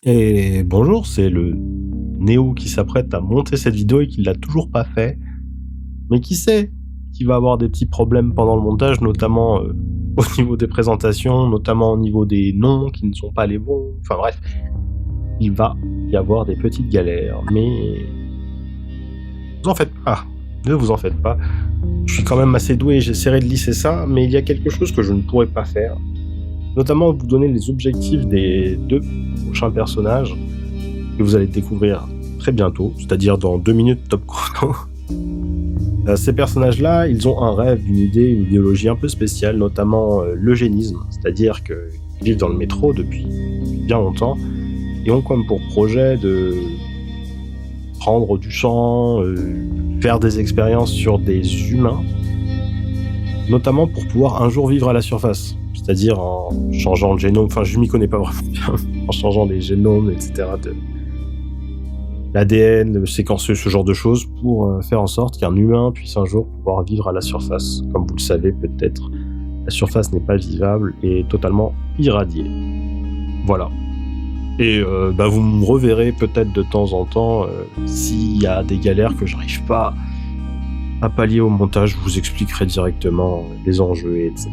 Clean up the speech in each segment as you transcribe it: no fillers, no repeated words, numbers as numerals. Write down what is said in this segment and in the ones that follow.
Et bonjour, c'est le Néo qui s'apprête à monter cette vidéo et qui l'a toujours pas fait. Mais qui sait qu'il va avoir des petits problèmes pendant le montage, notamment au niveau des présentations, notamment au niveau des noms qui ne sont pas les bons. Enfin bref, il va y avoir des petites galères. Mais vous en faites pas, ne vous en faites pas. Je suis quand même assez doué et j'essaierai de lisser ça, mais il y a quelque chose que je ne pourrais pas faire. Notamment vous donner les objectifs des 2 prochains personnages que vous allez découvrir très bientôt, c'est-à-dire dans 2 minutes top chrono. Ces personnages-là, ils ont un rêve, une idée, une idéologie un peu spéciale, notamment l'eugénisme, c'est-à-dire qu'ils vivent dans le métro depuis bien longtemps et ont comme pour projet de prendre du sang, faire des expériences sur des humains, notamment pour pouvoir un jour vivre à la surface, c'est-à-dire en changeant le génome, enfin je m'y connais pas vraiment bien, en changeant les génomes, etc., de l'ADN, séquencer ce genre de choses pour faire en sorte qu'un humain puisse un jour pouvoir vivre à la surface. Comme vous le savez peut-être, la surface n'est pas vivable et totalement irradiée. Voilà. Et vous me reverrez peut-être de temps en temps s'il y a des galères que j'arrive pas à pallier au montage, je vous expliquerai directement les enjeux, etc.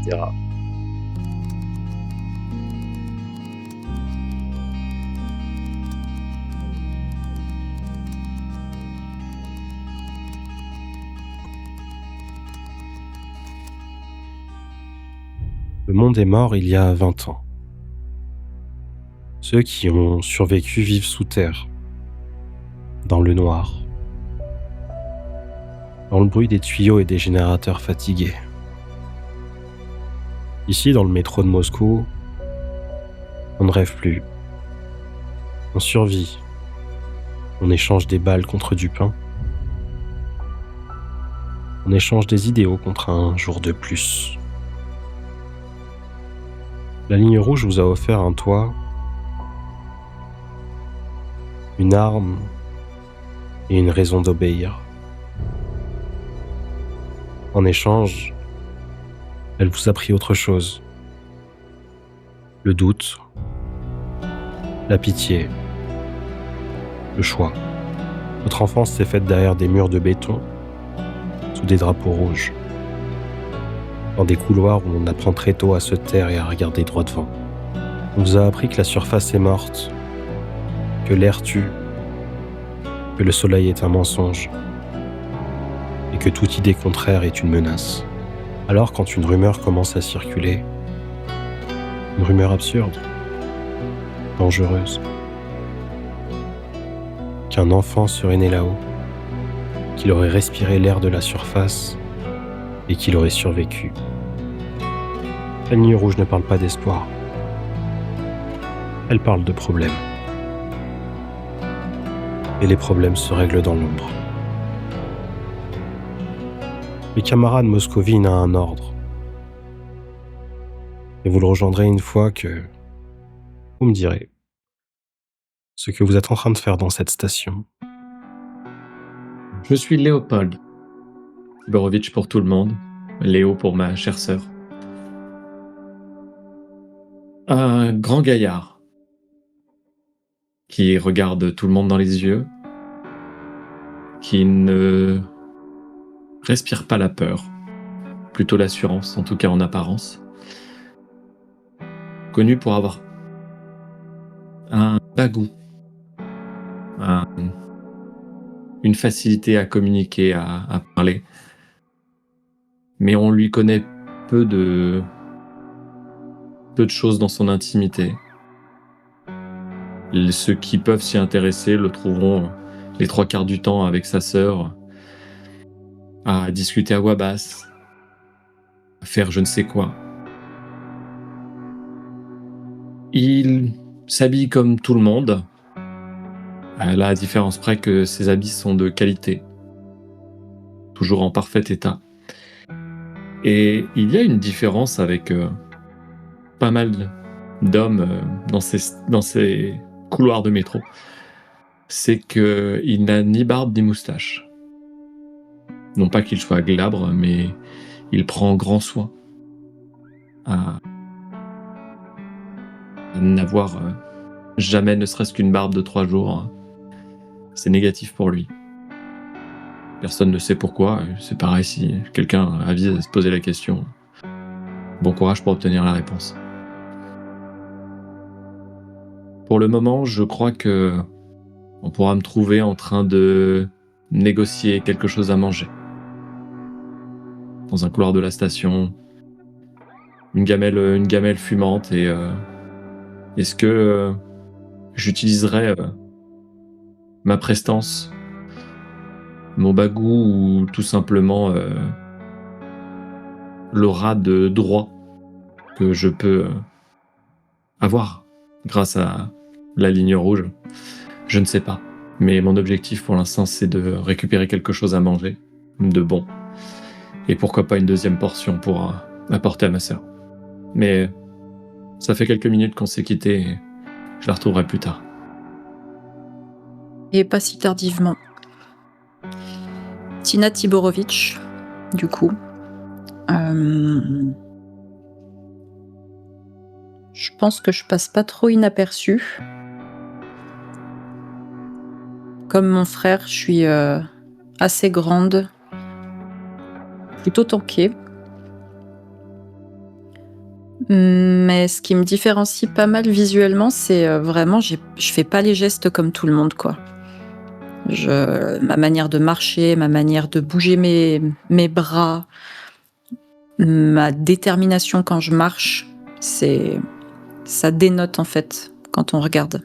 Le monde est mort il y a 20 ans. Ceux qui ont survécu vivent sous terre, dans le noir, dans le bruit des tuyaux et des générateurs fatigués. Ici, dans le métro de Moscou, on ne rêve plus. On survit. On échange des balles contre du pain. On échange des idéaux contre un jour de plus. La ligne rouge vous a offert un toit, une arme et une raison d'obéir. En échange, elle vous a pris autre chose. Le doute, la pitié, le choix. Votre enfance s'est faite derrière des murs de béton, sous des drapeaux rouges, dans des couloirs où on apprend très tôt à se taire et à regarder droit devant. On vous a appris que la surface est morte, que l'air tue, que le soleil est un mensonge, et que toute idée contraire est une menace. Alors quand une rumeur commence à circuler, une rumeur absurde, dangereuse, qu'un enfant serait né là-haut, qu'il aurait respiré l'air de la surface et qu'il aurait survécu. La ligne rouge ne parle pas d'espoir. Elle parle de problèmes. Et les problèmes se règlent dans l'ombre. Les camarades moscovines a un ordre. Et vous le rejoindrez une fois que vous me direz ce que vous êtes en train de faire dans cette station. Je suis Léopold. Borovitch pour tout le monde, Léo pour ma chère sœur. Un grand gaillard qui regarde tout le monde dans les yeux, qui ne respire pas la peur, plutôt l'assurance, en tout cas en apparence. Connu pour avoir un bagou, une facilité à communiquer, à parler. Mais on lui connaît peu de choses dans son intimité. Ceux qui peuvent s'y intéresser le trouveront les 3/4 du temps avec sa sœur, à discuter à voix basse, à faire je ne sais quoi. Il s'habille comme tout le monde, à la différence près que ses habits sont de qualité, toujours en parfait état. Et il y a une différence avec pas mal d'hommes dans ces couloirs de métro, c'est qu'il n'a ni barbe ni moustache. Non pas qu'il soit glabre, mais il prend grand soin à n'avoir Jamais ne serait-ce qu'une barbe de 3 jours, c'est négatif pour lui. Personne ne sait pourquoi, c'est pareil si quelqu'un avise à se poser la question. Bon courage pour obtenir la réponse. Pour le moment, je crois que on pourra me trouver en train de négocier quelque chose à manger. Dans un couloir de la station, une gamelle fumante et est-ce que j'utiliserai ma prestance, mon bagou ou tout simplement l'aura de droit que je peux avoir grâce à la ligne rouge. Je ne sais pas. Mais mon objectif pour l'instant, c'est de récupérer quelque chose à manger, de bon. Et pourquoi pas une deuxième portion pour apporter à ma sœur. Mais ça fait quelques minutes qu'on s'est quittés et je la retrouverai plus tard. Et pas si tardivement. Tina Tiborovitch, du coup. Je pense que je passe pas trop inaperçue. Comme mon frère, je suis assez grande, plutôt tankée. Mais ce qui me différencie pas mal visuellement, c'est vraiment, je fais pas les gestes comme tout le monde, quoi. Ma manière de marcher, ma manière de bouger mes bras, ma détermination quand je marche, ça dénote en fait quand on regarde.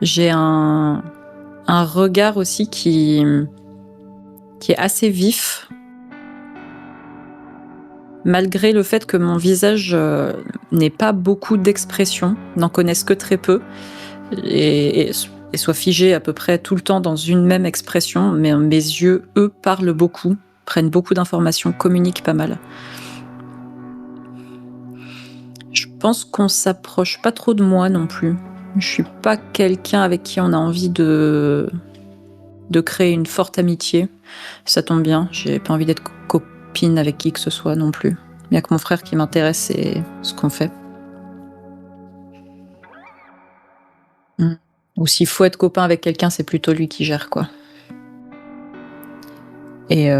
J'ai un regard aussi qui est assez vif, malgré le fait que mon visage n'ait pas beaucoup d'expression, n'en connaisse que très peu, et soit figé à peu près tout le temps dans une même expression, mais mes yeux, eux, parlent beaucoup, prennent beaucoup d'informations, communiquent pas mal. Je pense qu'on s'approche pas trop de moi non plus. Je suis pas quelqu'un avec qui on a envie de créer une forte amitié. Ça tombe bien, j'ai pas envie d'être copine avec qui que ce soit non plus. Il y a que mon frère qui m'intéresse et ce qu'on fait. Ou s'il faut être copain avec quelqu'un, c'est plutôt lui qui gère, quoi. Et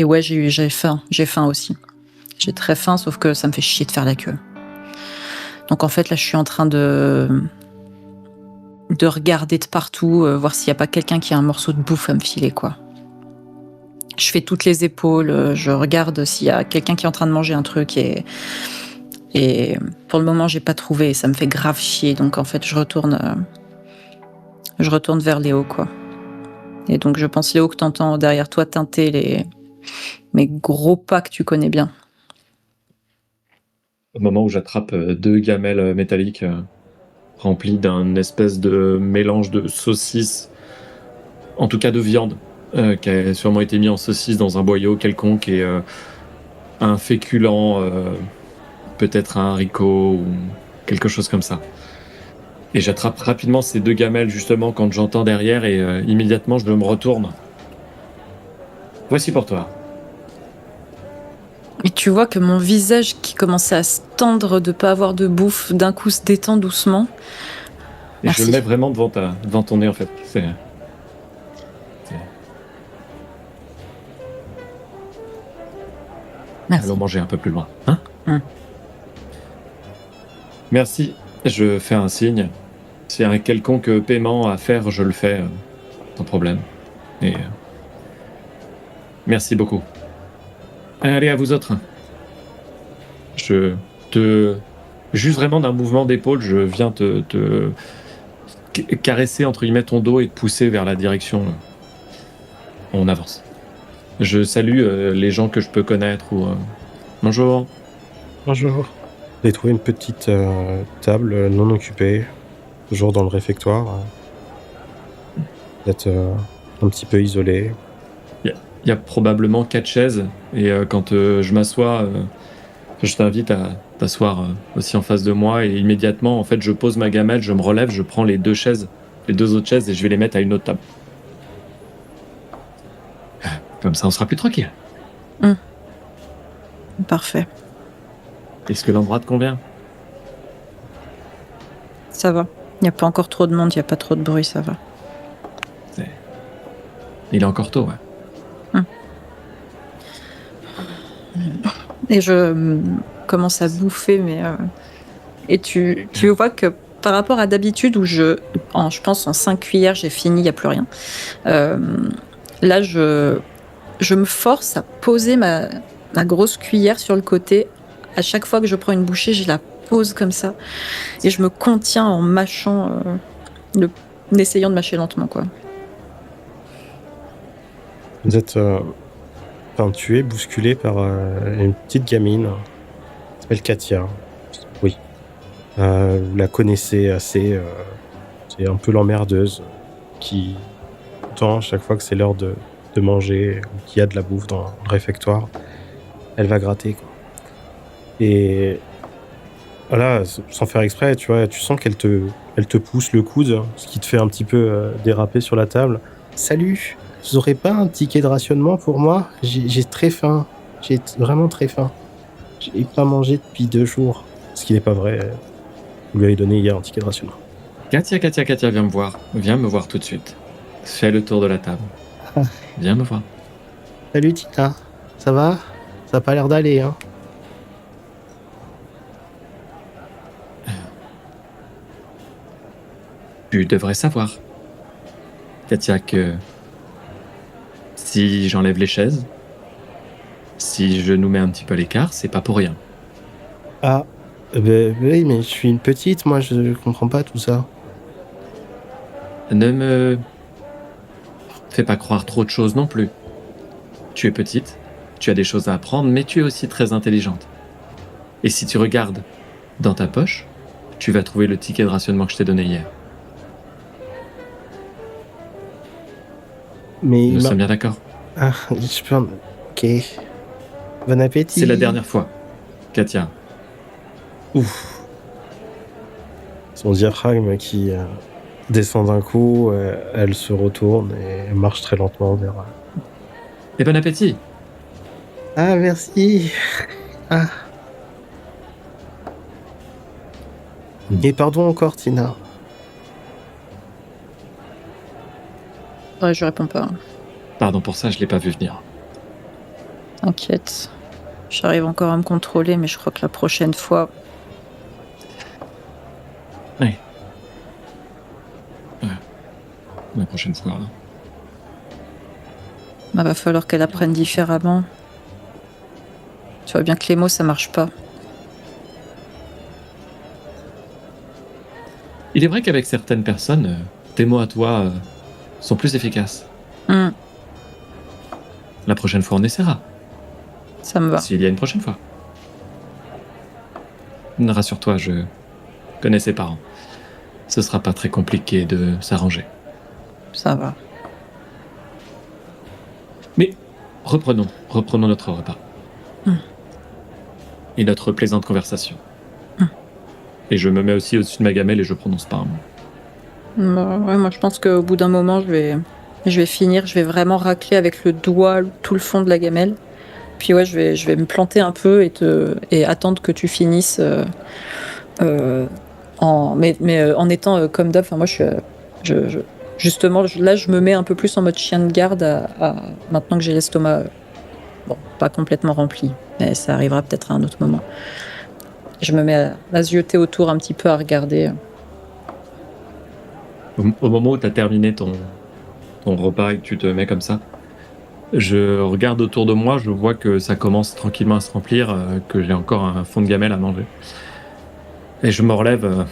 ouais, j'ai faim aussi. J'ai très faim, sauf que ça me fait chier de faire la queue. Donc en fait, là, je suis en train de regarder de partout, voir s'il n'y a pas quelqu'un qui a un morceau de bouffe à me filer, quoi. Je fais toutes les épaules, je regarde s'il y a quelqu'un qui est en train de manger un truc et pour le moment, j'ai pas trouvé et ça me fait grave chier. Donc en fait, je retourne vers Léo, quoi. Et donc je pense, Léo, que t'entends derrière toi teinter mes gros pas que tu connais bien. Au moment où j'attrape 2 gamelles métalliques remplies d'un espèce de mélange de saucisses, en tout cas de viande, qui a sûrement été mis en saucisse dans un boyau quelconque et un féculent, peut-être un haricot ou quelque chose comme ça. Et j'attrape rapidement ces 2 gamelles justement quand j'entends derrière et immédiatement je me retourne. Voici pour toi. Et tu vois que mon visage qui commençait à se tendre de pas avoir de bouffe, d'un coup se détend doucement. Et Merci. je le mets vraiment devant ton nez en fait. Merci. Allons manger un peu plus loin, hein ? Merci. Je fais un signe. S'il y a un quelconque paiement à faire, je le fais sans problème. Et merci beaucoup. Allez, à vous autres. Juste vraiment d'un mouvement d'épaule, je viens te caresser entre guillemets ton dos et te pousser vers la direction. On avance. Je salue les gens que je peux connaître ou bonjour. Bonjour. J'ai trouvé une petite table non occupée, toujours dans le réfectoire. Peut-être un petit peu isolé. Il y a probablement 4 chaises et quand je m'assois, je t'invite à t'asseoir aussi en face de moi et immédiatement, en fait, je pose ma gamelle, je me relève, je prends les 2 autres chaises et je vais les mettre à une autre table. Comme ça, on sera plus tranquille. Parfait. Est-ce que l'endroit te convient ? Ça va. Il n'y a pas encore trop de monde, il n'y a pas trop de bruit, ça va. Il est encore tôt, ouais. Et je commence à bouffer, mais et tu vois que par rapport à d'habitude où je pense en 5 cuillères j'ai fini, il n'y a plus rien. Là je me force à poser ma grosse cuillère sur le côté. À chaque fois que je prends une bouchée, je la pose comme ça et je me contiens en mâchant, en essayant de mâcher lentement, quoi. Vous êtes, tu es bousculé par une petite gamine qui s'appelle Katia. Oui. Vous la connaissez assez. C'est un peu l'emmerdeuse qui, pourtant, chaque fois que c'est l'heure de manger ou qu'il y a de la bouffe dans le réfectoire, elle va gratter, quoi. Et voilà, sans faire exprès, tu vois, tu sens qu'elle te pousse le coude, ce qui te fait un petit peu déraper sur la table. Salut, vous aurez pas un ticket de rationnement pour moi? J'ai très faim. J'ai vraiment très faim. J'ai pas mangé depuis 2 jours. Ce qui n'est pas vrai. Vous lui avez donné hier un ticket de rationnement. Katia, viens me voir. Viens me voir tout de suite. Fais le tour de la table. Ah. Viens me voir. Salut Tina, ça va? Ça a pas l'air d'aller, hein? Tu devrais savoir, Katia, que si j'enlève les chaises, si je nous mets un petit peu à l'écart, c'est pas pour rien. Ah, oui, mais je suis une petite, moi je comprends pas tout ça. Ne me fais pas croire trop de choses non plus. Tu es petite, tu as des choses à apprendre, mais tu es aussi très intelligente. Et si tu regardes dans ta poche, tu vas trouver le ticket de rationnement que je t'ai donné hier. Mais Nous sommes bien d'accord. Ah, je peux... Ok. Bon appétit. C'est la dernière fois, Katia. Ouf. Son diaphragme qui descend d'un coup, elle se retourne et marche très lentement vers... Et bon appétit. Ah, merci. Ah. Et pardon encore, Tina. Ouais, je réponds pas. Pardon pour ça, je l'ai pas vu venir. T'inquiète. J'arrive encore à me contrôler, mais je crois que la prochaine fois... Oui. Ouais. La prochaine fois. bah, va falloir qu'elle apprenne différemment. Tu vois bien que les mots, ça marche pas. Il est vrai qu'avec certaines personnes, tes mots à toi sont plus efficaces. La prochaine fois, on essaiera. Ça me va. S'il y a une prochaine fois. Rassure-toi, je connais ses parents. Ce sera pas très compliqué de s'arranger. Ça va. Mais reprenons notre repas. Et notre plaisante conversation. Et je me mets aussi au-dessus de ma gamelle et je prononce pas un mot. Bah, ouais, moi je pense qu'au bout d'un moment, je vais finir, je vais vraiment racler avec le doigt tout le fond de la gamelle. Puis ouais, je vais me planter un peu et attendre que tu finisses en étant comme d'hab. Enfin, moi justement, là je me mets un peu plus en mode chien de garde maintenant que j'ai l'estomac pas complètement rempli, mais ça arrivera peut-être à un autre moment. Je me mets à zioter autour un petit peu, à regarder. Au moment où tu as terminé ton repas et que tu te mets comme ça, je regarde autour de moi, je vois que ça commence tranquillement à se remplir, que j'ai encore un fond de gamelle à manger. Et je me relève.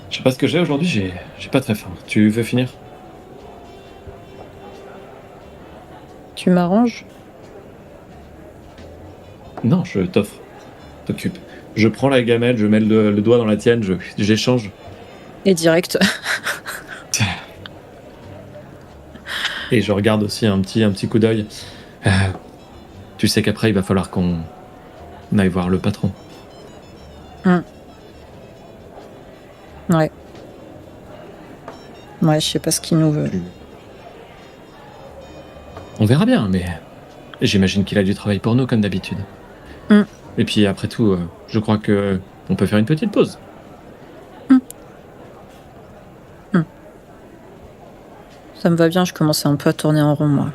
Je sais pas ce que j'ai aujourd'hui, j'ai pas très faim. Tu veux finir? Tu m'arranges? Non, je t'offre. T'occupe. Je prends la gamelle, je mets le doigt dans la tienne, j'échange. Et direct. Et je regarde aussi un petit coup d'œil. Tu sais qu'après, il va falloir qu'on aille voir le patron. Ouais. Ouais, je sais pas ce qu'il nous veut. On verra bien, mais j'imagine qu'il a du travail pour nous, comme d'habitude. Et puis, après tout, je crois que on peut faire une petite pause. Ça me va bien, je commençais un peu à tourner en rond, moi.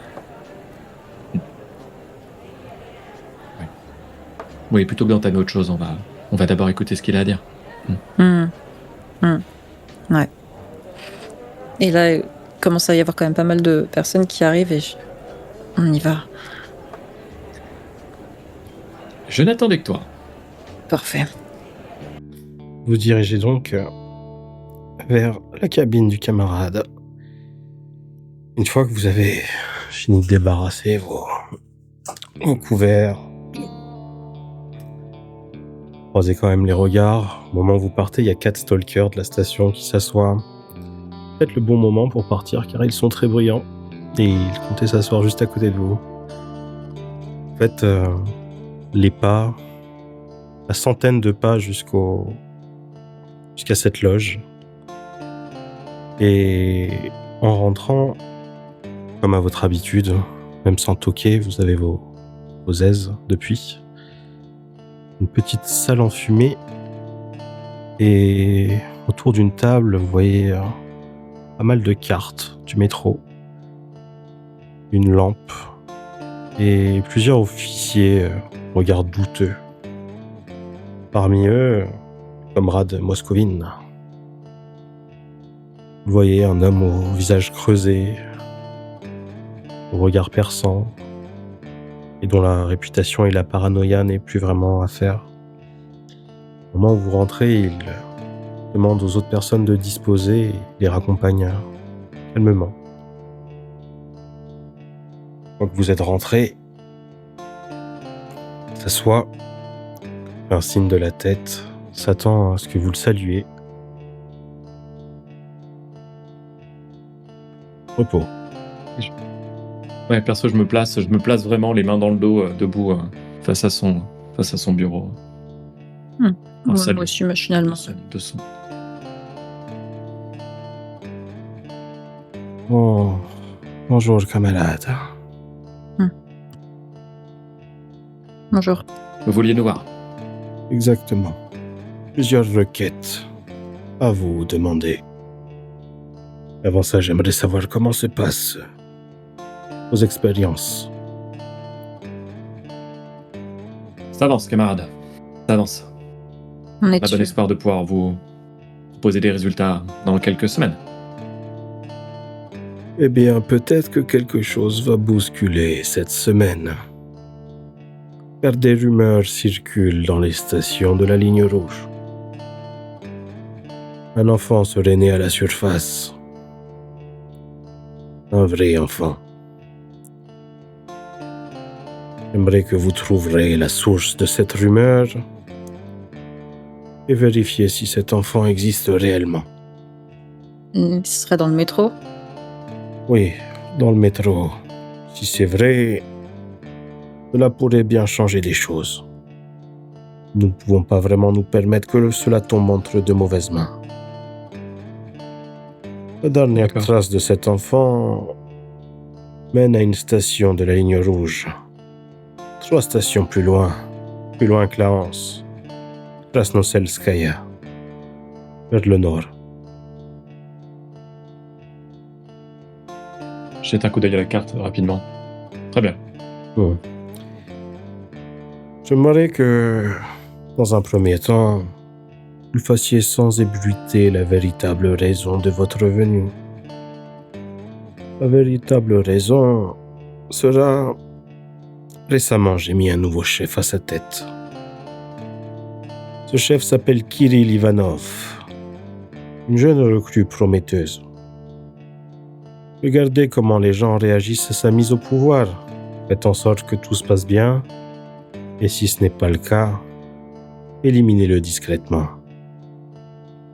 Oui, plutôt que d'entamer autre chose, on va d'abord écouter ce qu'il a à dire. Hum, hum, ouais. Et là, il commence à y avoir quand même pas mal de personnes qui arrivent et on y va. Je n'attendais que toi. Parfait. Vous dirigez donc vers la cabine du camarade. Une fois que vous avez fini de débarrasser vos couverts, croisez quand même les regards. Au moment où vous partez, il y a 4 stalkers de la station qui s'assoient. Peut-être le bon moment pour partir car ils sont très bruyants et ils comptaient s'asseoir juste à côté de vous. Faites les pas, la centaine de pas jusqu'à cette loge. Et en rentrant, comme à votre habitude, même sans toquer, vous avez vos aises depuis. Une petite salle enfumée. Et autour d'une table, vous voyez pas mal de cartes du métro. Une lampe. Et plusieurs officiers regard douteux. Parmi eux, Comrade Moscovine. Vous voyez un homme au visage creusé, au regard perçant, et dont la réputation et la paranoïa n'est plus vraiment à faire. Au moment où vous rentrez, il demande aux autres personnes de disposer et les raccompagne calmement. Quand vous êtes rentré, il s'assoit, fait un signe de la tête, s'attend à ce que vous le saluiez. Repos. Ouais, perso, je me place vraiment les mains dans le dos, debout, face à son bureau. Un Moi salut. aussi, machinalement. Un salut de son. Oh, bonjour camarade. Bonjour. Vous vouliez nous voir? Exactement. Plusieurs requêtes à vous demander. Avant ça, j'aimerais savoir comment se passent vos expériences. Ça avance, camarade. Ça avance. On On est a bon dessus. espoir de pouvoir vous proposer des résultats dans quelques semaines. Eh bien, peut-être que quelque chose va bousculer cette semaine. Car des rumeurs circulent dans les stations de la ligne rouge. Un enfant serait né à la surface. Un vrai enfant. J'aimerais que vous trouverez la source de cette rumeur et vérifier si cet enfant existe réellement. Ce serait dans le métro. Oui, dans le métro. Si c'est vrai, cela pourrait bien changer les choses. Nous ne pouvons pas vraiment nous permettre que cela tombe entre de mauvaises mains. La dernière D'accord. trace de cet enfant mène à une station de la ligne rouge. 3 stations plus loin que la Hanse. Krasnoselskaya, vers le nord. Jette un coup d'œil à la carte rapidement. Très bien. J'aimerais que, dans un premier temps, vous fassiez sans ébruiter la véritable raison de votre venue. La véritable raison sera... Récemment, j'ai mis un nouveau chef à sa tête. Ce chef s'appelle Kirill Ivanov, une jeune recrue prometteuse. Regardez comment les gens réagissent à sa mise au pouvoir. Faites en sorte que tout se passe bien. Et si ce n'est pas le cas, éliminez-le discrètement.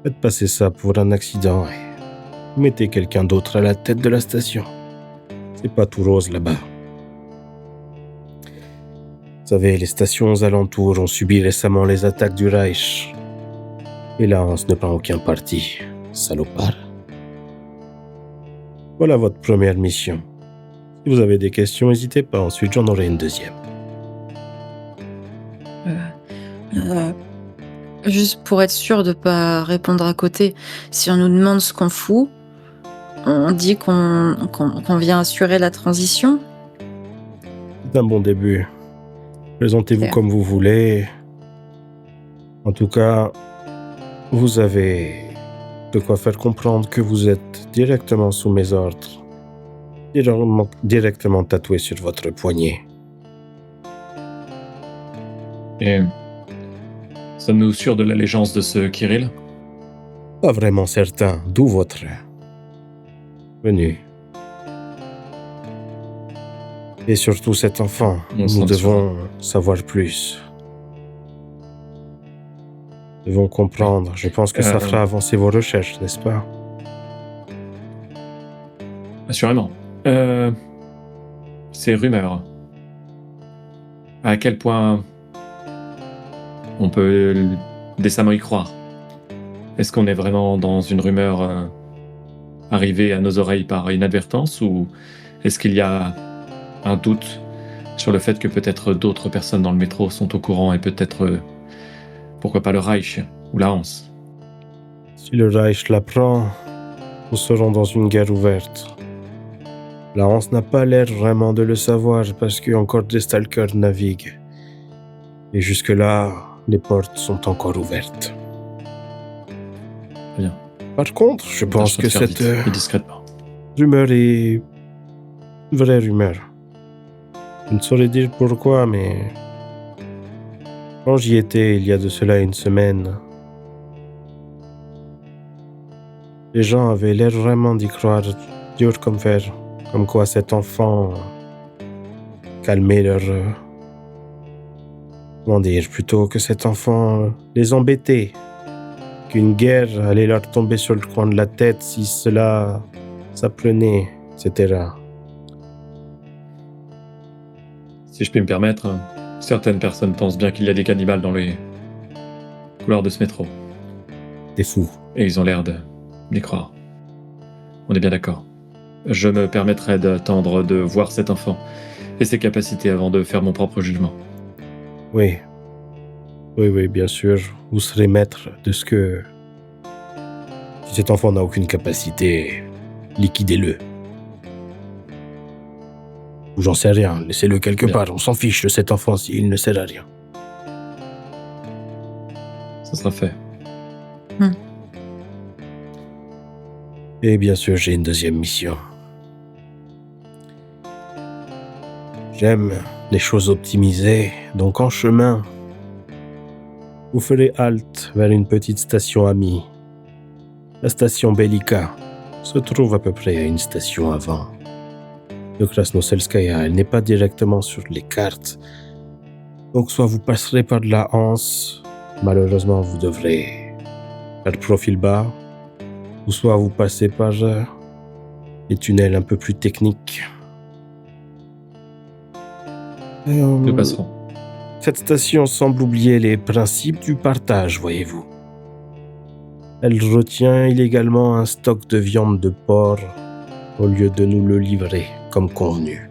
Faites passer ça pour un accident et mettez quelqu'un d'autre à la tête de la station. C'est pas tout rose là-bas. Vous savez, les stations aux alentours ont subi récemment les attaques du Reich. Et là, on ne prend aucun parti. Salopard. Voilà votre première mission. Si vous avez des questions, n'hésitez pas. Ensuite, j'en aurai une deuxième. Juste pour être sûr de pas répondre à côté, si on nous demande ce qu'on fout, on dit qu'on vient assurer la transition. C'est un bon début. Présentez-vous Ok. comme vous voulez. En tout cas, vous avez de quoi faire comprendre que vous êtes directement sous mes ordres. Directement tatoué sur votre poignet. Et sommes-nous sûrs de l'allégeance de ce Kirill? Pas vraiment certain, d'où votre venue. Et surtout cet enfant, On nous s'en devons savoir plus. Nous devons comprendre. Je pense que ça fera avancer vos recherches, n'est-ce pas? Assurément. Ces rumeurs, à quel point on peut décemment y croire? Est-ce qu'on est vraiment dans une rumeur arrivée à nos oreilles par inadvertance, ou est-ce qu'il y a un doute sur le fait que peut-être d'autres personnes dans le métro sont au courant et peut-être, pourquoi pas le Reich ou la Hanse? Si le Reich l'apprend, nous serons dans une guerre ouverte. La Hanse n'a pas l'air vraiment de le savoir parce que encore des stalkers naviguent. Et jusque-là, les portes sont encore ouvertes. Bien. Par contre, je pense que cette Et discrètement. rumeur est une vraie rumeur. Je ne saurais dire pourquoi, mais quand j'y étais il y a de cela une semaine, les gens avaient l'air vraiment d'y croire dur comme fer. Comme quoi cet enfant calmait leur... comment dire, plutôt que cet enfant les embêtait. Qu'une guerre allait leur tomber sur le coin de la tête si cela s'apprenait, etc. Si je puis me permettre, certaines personnes pensent bien qu'il y a des cannibales dans les couloirs de ce métro. Des fous. Et ils ont l'air d'y croire. On est bien d'accord. Je me permettrai d'attendre de voir cet enfant et ses capacités avant de faire mon propre jugement. Oui. Oui, bien sûr. Vous serez maître de ce que... Si cet enfant n'a aucune capacité, liquidez-le. Ou j'en sais rien, laissez-le quelque Bien. part. On s'en fiche de cet enfant s'il ne sert à rien. Ça sera fait. Et bien sûr, j'ai une deuxième mission. J'aime les choses optimisées, donc en chemin, vous ferez halte vers une petite station amie. La station Belika se trouve à peu près à une station avant de Krasnoselskaya. Elle n'est pas directement sur les cartes. Donc soit vous passerez par de la Hanse, malheureusement vous devrez faire profil bas, ou soit vous passez par les tunnels un peu plus techniques. Nous passerons. Cette station semble oublier les principes du partage, voyez-vous. Elle retient illégalement un stock de viande de porc au lieu de nous le livrer comme convenu.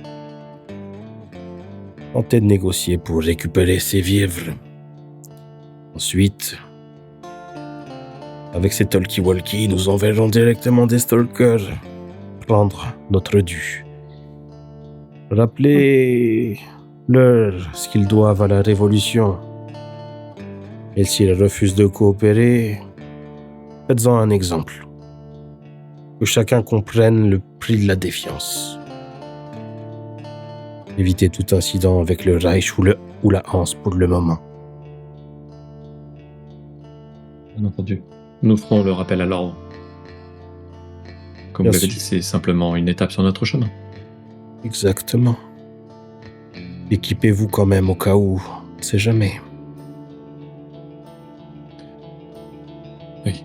Tentez de négocier pour récupérer ces vivres. Ensuite, avec ces talkie-walkie, nous enverrons directement des stalkers prendre notre dû. Rappelez-leur ce qu'ils doivent à la Révolution. Et s'ils refusent de coopérer, faites-en un exemple. Que chacun comprenne le prix de la défiance. Évitez tout incident avec le Reich ou la Hanse pour le moment. Bien entendu. Nous ferons le rappel à l'ordre. Comme Bien vous l'avez sûr. dit, c'est simplement une étape sur notre chemin. Exactement. Équipez-vous quand même au cas où, on ne sait jamais. Oui.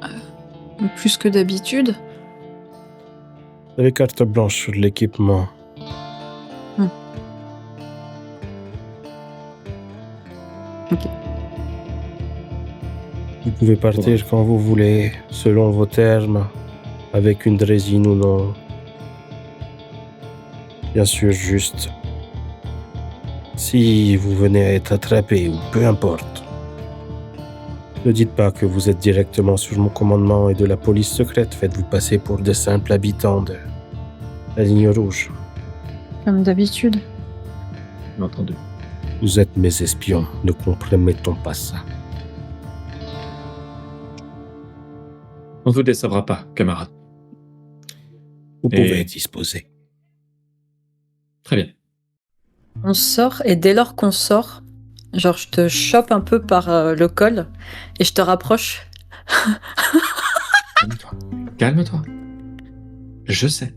Plus que d'habitude. Vous avez carte blanche sur l'équipement. Ok. Vous pouvez partir quand vous voulez, selon vos termes, avec une drésine ou non. Bien sûr, juste si vous venez à être attrapé ou peu importe. Ne dites pas que vous êtes directement sous mon commandement et de la police secrète. Faites-vous passer pour de simples habitants de la ligne rouge. Comme d'habitude. Bien entendu. Vous êtes mes espions. Ne compromettons pas ça. On ne vous décevra pas, camarade. Vous Et- pouvez disposer. Très bien. On sort et dès lors qu'on sort, genre je te chope un peu par le col et je te rapproche. Calme-toi. Calme-toi. Je sais.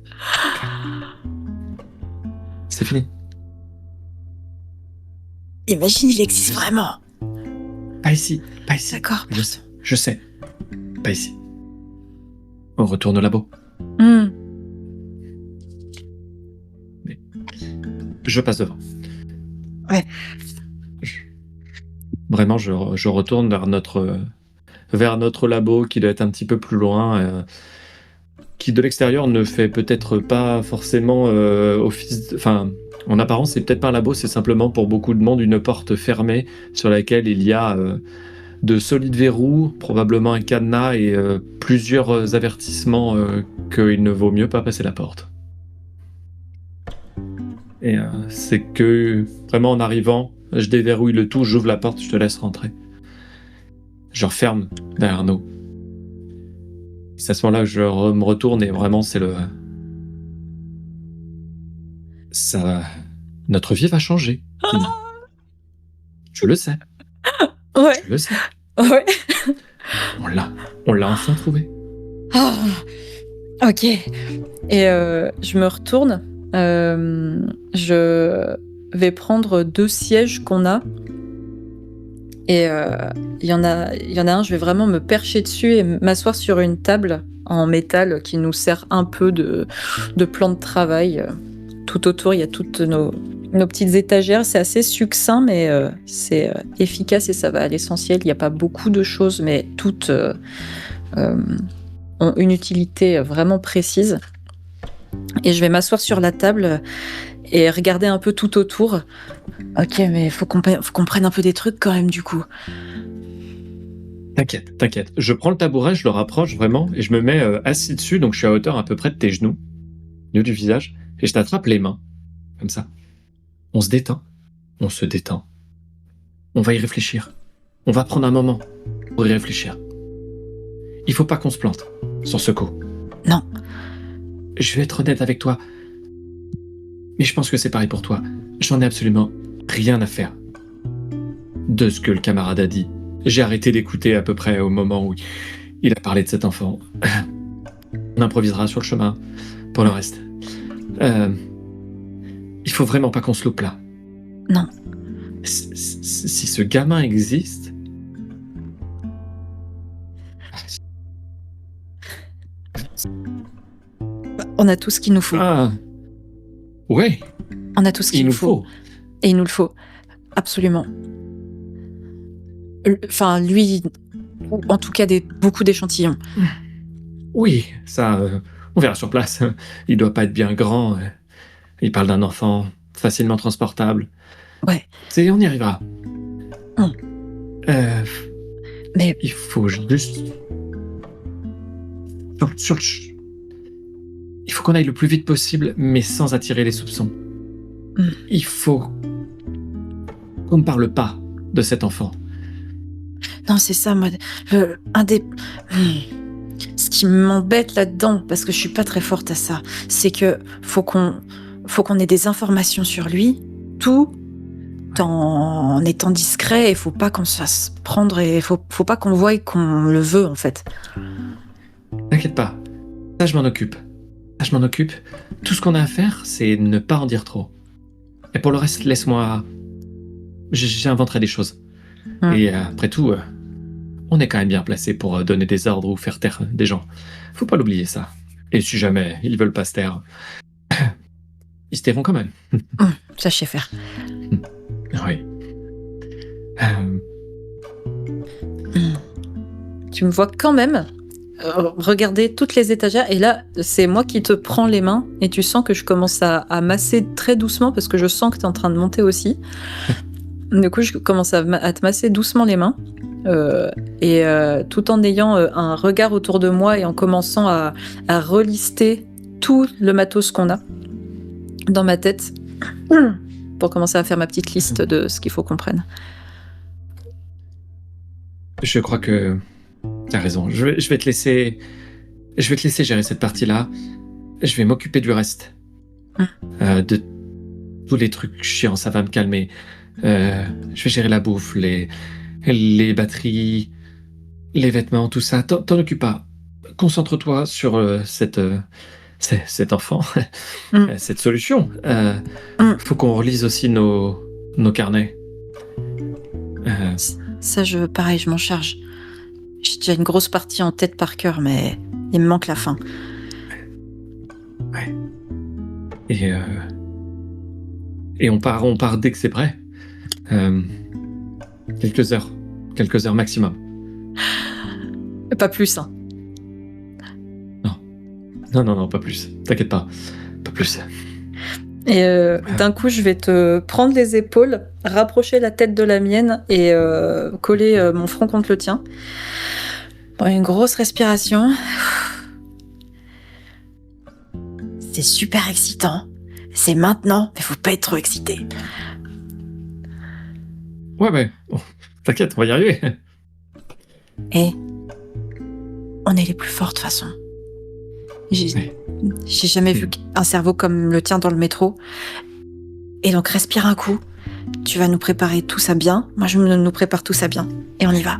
C'est fini. Imagine, il existe vraiment. Pas ici. Pas ici. D'accord. Je sais. Je sais. Pas ici. On retourne au labo. Je passe devant. Ouais. Vraiment, je retourne vers notre labo qui doit être un petit peu plus loin, qui de l'extérieur ne fait peut-être pas forcément office. Enfin, en apparence, c'est peut-être pas un labo, c'est simplement pour beaucoup de monde une porte fermée sur laquelle il y a de solides verrous, probablement un cadenas et plusieurs avertissements qu'il ne vaut mieux pas passer la porte. Et c'est que, vraiment en arrivant, je déverrouille le tout, j'ouvre la porte, je te laisse rentrer. Je referme derrière nous. C'est à ce moment-là que je me retourne et vraiment c'est le... Ça... Notre vie va changer. Tina. Tu le sais, Ouais. tu le sais. Ouais. On l'a enfin trouvé. Ah, ok. Et je me retourne. Je vais prendre 2 sièges qu'on a. Et il y en a un, je vais vraiment me percher dessus et m'asseoir sur une table en métal qui nous sert un peu de plan de travail. Tout autour, il y a toutes nos petites étagères. C'est assez succinct, mais c'est efficace et ça va à l'essentiel. Il n'y a pas beaucoup de choses, mais toutes ont une utilité vraiment précise. Et je vais m'asseoir sur la table et regarder un peu tout autour. Ok, mais faut qu'on prenne un peu des trucs quand même, du coup. T'inquiète. Je prends le tabouret, je le rapproche vraiment et je me mets assis dessus, donc je suis à hauteur à peu près de tes genoux, au niveau du visage, et je t'attrape les mains, comme ça. On se détend. On se détend. On va y réfléchir. On va prendre un moment pour y réfléchir. Il faut pas qu'on se plante sur ce coup. Non. Je vais être honnête avec toi. Mais je pense que c'est pareil pour toi. J'en ai absolument rien à faire de ce que le camarade a dit. J'ai arrêté d'écouter à peu près au moment où il a parlé de cet enfant. On improvisera sur le chemin pour le reste. Il faut vraiment pas qu'on se loupe là. Non. Si ce gamin existe... On a tout ce qu'il nous faut. Ah. Ouais, On a tout ce qu'il il nous nous faut. faut. Et il nous le faut. Absolument. Enfin, lui, ou en tout cas beaucoup d'échantillons. Oui, ça, on verra sur place. Il doit pas être bien grand. Il parle d'un enfant facilement transportable. Ouais. On y arrivera. Mais Il faut juste... Il faut qu'on aille le plus vite possible, mais sans attirer les soupçons. Il faut qu'on ne parle pas de cet enfant. non, c'est ça, moi. Ce qui m'embête là-dedans, parce que je suis pas très forte à ça, c'est que faut qu'on ait des informations sur lui, tout en étant discret. Il faut pas qu'on se fasse prendre et faut pas qu'on voie qu'on le veut en fait. T'inquiète pas, ça je m'en occupe. Tout ce qu'on a à faire, c'est ne pas en dire trop. Et pour le reste, laisse-moi... J'inventerai des choses. Et après tout, on est quand même bien placé pour donner des ordres ou faire taire des gens. Faut pas l'oublier, ça. Et si jamais ils veulent pas se taire, ils se tairont quand même. Ça, je sais faire. Oui. Tu me vois quand même regarder toutes les étagères et là, c'est moi qui te prends les mains et tu sens que je commence à masser très doucement parce que je sens que tu es en train de monter aussi. Du coup, je commence à te masser doucement les mains tout en ayant un regard autour de moi et en commençant à relister tout le matos qu'on a dans ma tête pour commencer à faire ma petite liste de ce qu'il faut qu'on prenne. Je crois que t'as raison. Je vais te laisser gérer cette partie-là. Je vais m'occuper du reste. De tous les trucs chiants, ça va me calmer. Je vais gérer la bouffe, les batteries, les vêtements, tout ça. T'en occupe pas. Concentre-toi sur cet enfant, cette solution. Faut qu'on relise aussi nos carnets. Ça, pareil, je m'en charge. J'ai déjà une grosse partie en tête par cœur, mais il me manque la fin. Ouais. Et on part dès que c'est prêt. Quelques heures maximum. Pas plus, hein. Non, pas plus. T'inquiète pas plus. Et d'un coup, je vais te prendre les épaules, rapprocher la tête de la mienne et coller mon front contre le tien. Bon, une grosse respiration. C'est super excitant. C'est maintenant, mais faut pas être trop excité. Ouais, bon, t'inquiète, on va y arriver. Et on est les plus forts de toute façon. J'ai jamais vu un cerveau comme le tien dans le métro. Et donc respire un coup. Tu vas nous préparer tout ça bien. Moi, je nous prépare tout ça bien. Et on y va.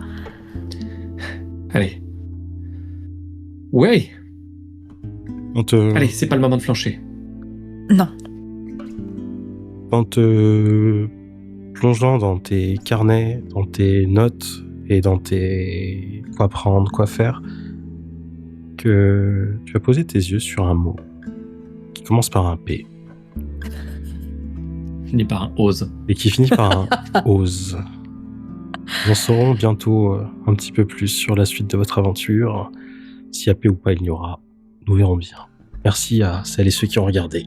Allez. Ouais. Allez, c'est pas le moment de flancher. Non. En te plongeant dans tes carnets, dans tes notes et dans tes quoi prendre, quoi faire, que tu vas poser tes yeux sur un mot qui commence par un P. Finit par un ose. Et qui finit par un ose. Nous en saurons bientôt un petit peu plus sur la suite de votre aventure. S'il y a P ou pas, il y aura. Nous verrons bien. Merci à celles et ceux qui ont regardé.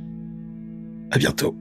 À bientôt.